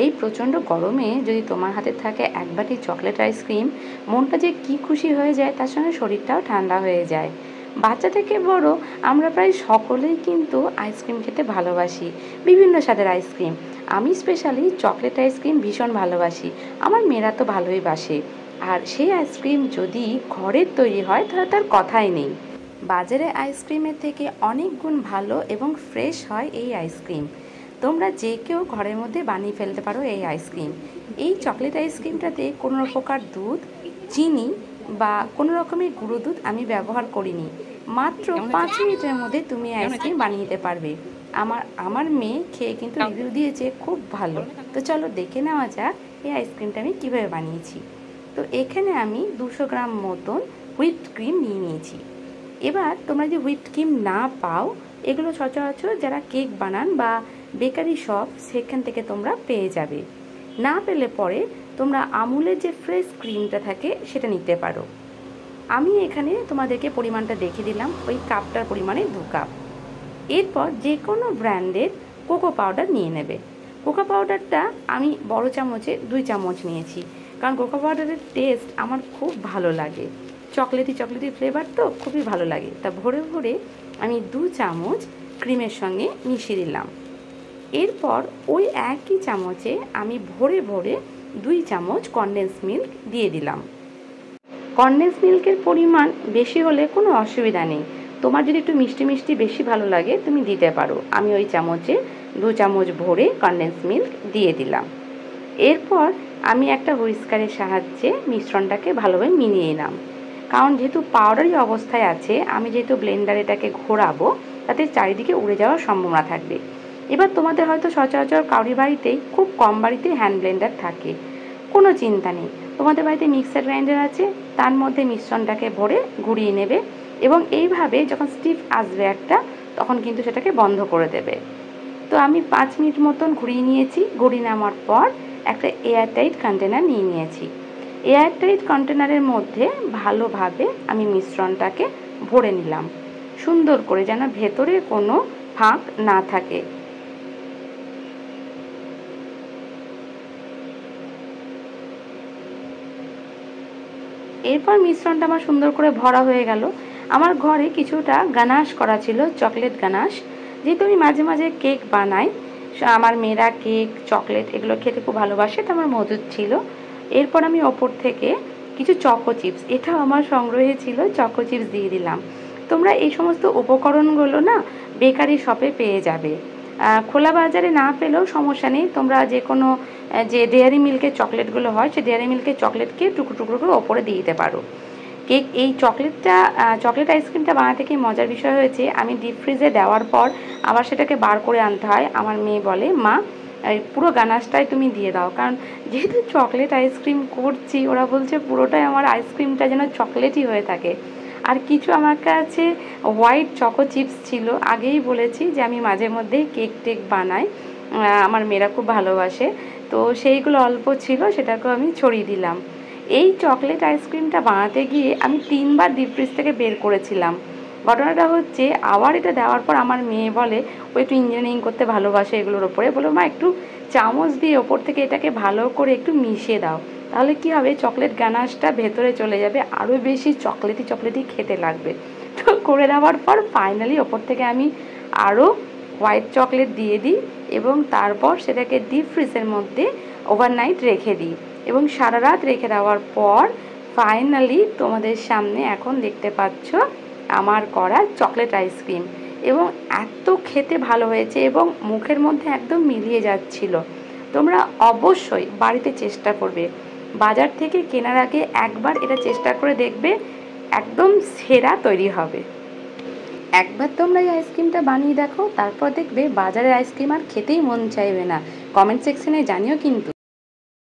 এই প্রচণ্ড গরমে যদি তোমার হাতে থাকে এক বাটি চকলেট আইসক্রিম, মনটা যে কী খুশি হয়ে যায়, তার সঙ্গে শরীরটাও ঠান্ডা হয়ে যায়। বাচ্চা থেকে বড় আমরা প্রায় সকলেই কিন্তু আইসক্রিম খেতে ভালোবাসি, বিভিন্ন স্বাদের আইসক্রিম। আমি স্পেশালি চকলেট আইসক্রিম ভীষণ ভালোবাসি, আমার মেয়েরা তো ভালোই বাসে। আর সেই আইসক্রিম যদি ঘরের তৈরি হয় তাহলে তার কথাই নেই। বাজারে আইসক্রিমের থেকে অনেক গুণ ভালো এবং ফ্রেশ হয় এই আইসক্রিম। তোমরা যে কেউ ঘরের মধ্যে বানিয়ে ফেলতে পারো এই আইসক্রিম। এই চকলেট আইসক্রিমটাতে কোনো প্রকার দুধ, চিনি বা কোনো রকমের গুঁড়ো দুধ আমি ব্যবহার করিনি। মাত্র 5 মিনিটের মধ্যে তুমি আইসক্রিম বানিয়ে নিতে পারবে। আমার মেয়ে খেয়ে কিন্তু রিভিউ দিয়েছে খুব ভালো। তো চলো দেখে নেওয়া যাক এই আইসক্রিমটা আমি কীভাবে বানিয়েছি। তো এখানে আমি 200 গ্রাম মতন হুইপড ক্রিম নিয়ে নিয়েছি। এবার তোমরা যে হুইপড ক্রিম না পাও, এগুলো সচরাচর যারা কেক বানান বা বেকারি শপ, সেখান থেকে তোমরা পেয়ে যাবে। না পেলে পরে তোমরা আমুলের যে ফ্রেশ ক্রিমটা থাকে সেটা নিতে পারো। আমি এখানে তোমাদেরকে পরিমাণটা দেখিয়ে দিলাম, ওই কাপটার পরিমাণে 2 কাপ। এরপর যে কোনো ব্র্যান্ডের কোকো পাউডার নিয়ে নেবে। কোকো পাউডারটা আমি বড় চামচে 2 চামচ নিয়েছি, কারণ কোকো পাউডারের টেস্ট আমার খুব ভালো লাগে। চকলেটি ফ্লেভার তো খুবই ভালো লাগে। তা ভরে ভরে আমি 2 চামচ ক্রিমের সঙ্গে মিশিয়ে দিলাম। এরপর ওই একই চামচে আমি ভরে ভরে 2 চামচ কনডেন্স মিল্ক দিয়ে দিলাম। কনডেন্স মিল্কের পরিমাণ বেশি হলে কোনো অসুবিধা নেই, তোমার যদি একটু মিষ্টি মিষ্টি বেশি ভালো লাগে তুমি দিতে পারো। আমি ওই চামচে 2 চামচ ভরে কনডেন্স মিল্ক দিয়ে দিলাম। এরপর আমি একটা হুইস্কারের সাহায্যে মিশ্রণটাকে ভালোভাবে মিলিয়ে নিলাম, কারণ যেহেতু পাউডারি অবস্থায় আছে, আমি যেহেতু ব্লেন্ডারে এটাকে ঘোরাবো তাতে চারিদিকে উড়ে যাওয়ার সম্ভাবনা থাকবে। এবার তোমাদের হয়তো সচরাচর কারোর বাড়িতেই, খুব কম বাড়িতে হ্যান্ড ব্লেন্ডার থাকে, কোনো চিন্তা নেই। তোমাদের বাড়িতে মিক্সার গ্রাইন্ডার আছে, তার মধ্যে মিশ্রণটাকে ভরে ঘুরিয়ে নেবে এবং এইভাবে যখন স্টিফ আসবে একটা, তখন কিন্তু সেটাকে বন্ধ করে দেবে। তো আমি 5 মিনিট মতন ঘুরিয়ে নিয়েছি। ঘুরিয়ে নেওয়ার পর একটা এয়ারটাইট কন্টেনার নিয়ে নিয়েছি। এয়ারটাইট কন্টেনারের মধ্যে ভালোভাবে আমি মিশ্রণটাকে ভরে নিলাম, সুন্দর করে, যেন ভেতরে কোনো ফাঁক না থাকে। এরপর মিশ্রণটা আমার সুন্দর করে ভরা হয়ে গেল। আমার ঘরে কিছুটা গানাশ করা ছিল, চকলেট গানাশ। যেহেতু আমি মাঝে মাঝে কেক বানাই, আমার মেয়েরা কেক, চকলেট এগুলো খেতে খুব ভালোবাসে, তো আমার মজুদ ছিল। এরপর আমি ওপর থেকে কিছু চকো চিপস, এটাও আমার সংগ্রহে ছিল, চকো চিপস দিয়ে দিলাম। তোমরা এই সমস্ত উপকরণগুলো না বেকারি শপে পেয়ে যাবে। খোলা বাজারে না পেলেও সমস্যা নেই, তোমরা যে কোনো যে ডেয়ারি মিল্কের চকলেটগুলো হয়, সেই ডেয়ারি মিল্কের চকলেটকে টুকরো টুকরো করে ওপরে দিয়ে দিতে পারো। কেক এই চকলেট আইসক্রিমটা বানাতে কি মজার বিষয় হয়েছে, আমি ডিপ ফ্রিজে দেওয়ার পর আবার সেটাকে বার করে আনতে হয়। আমার মেয়ে বলে, মা পুরো গানাশটাই তুমি দিয়ে দাও, কারণ যেহেতু চকলেট আইসক্রিম করছি, ওরা বলছে পুরোটাই আমার আইসক্রিমটা যেন চকলেটই হয়ে থাকে। আর কিছু আমার কাছে হোয়াইট চকো চিপস ছিল, আগেই বলেছি যে আমি মাঝে মধ্যেই কেক টেক বানাই, আমার মেয়েরা খুব ভালোবাসে, তো সেইগুলো অল্প ছিল, সেটাকেও আমি ছড়িয়ে দিলাম। এই চকলেট আইসক্রিমটা বানাতে গিয়ে আমি 3 বার ডিপ ফ্রিজ থেকে বের করেছিলাম। ঘটনাটা হচ্ছে, আবার এটা দেওয়ার পর আমার মেয়ে বলে, ও একটু ইঞ্জিনিয়ারিং করতে ভালোবাসে এগুলোর ওপরে, বলো মা একটু চামচ দিয়ে ওপর থেকে এটাকে ভালো করে একটু মিশিয়ে দাও, তাহলে কি হবে, চকলেট গানাশটা ভেতরে চলে যাবে, আরও বেশি চকলেটি খেতে লাগবে। তো করে দেওয়ার পর ফাইনালি ওপর থেকে আমি আরও হোয়াইট চকলেট দিয়ে দিই এবং তারপর সেটাকে ডিপ ফ্রিজের মধ্যে ওভারনাইট রেখে দিই এবং সারা রাত রেখে দেওয়ার পর ফাইনালি তোমাদের সামনে এখন দেখতে পাচ্ছ আমার করা চকলেট আইসক্রিম। এবং এত খেতে ভালো হয়েছে এবং মুখের মধ্যে একদম মিলিয়ে যাচ্ছিল। তোমরা অবশ্যই বাড়িতে চেষ্টা করবে, বাজার থেকে কেনার আগে একবার এটা চেষ্টা করে দেখবে, একদম সেরা তৈরি হবে। একবার তোমরা এই আইসক্রিমটা বানিয়ে দেখো, তারপর দেখবে বাজারের আইসক্রিম আর খেতেই মন চাইবে না। কমেন্ট সেকশনে জানিও কিন্তু।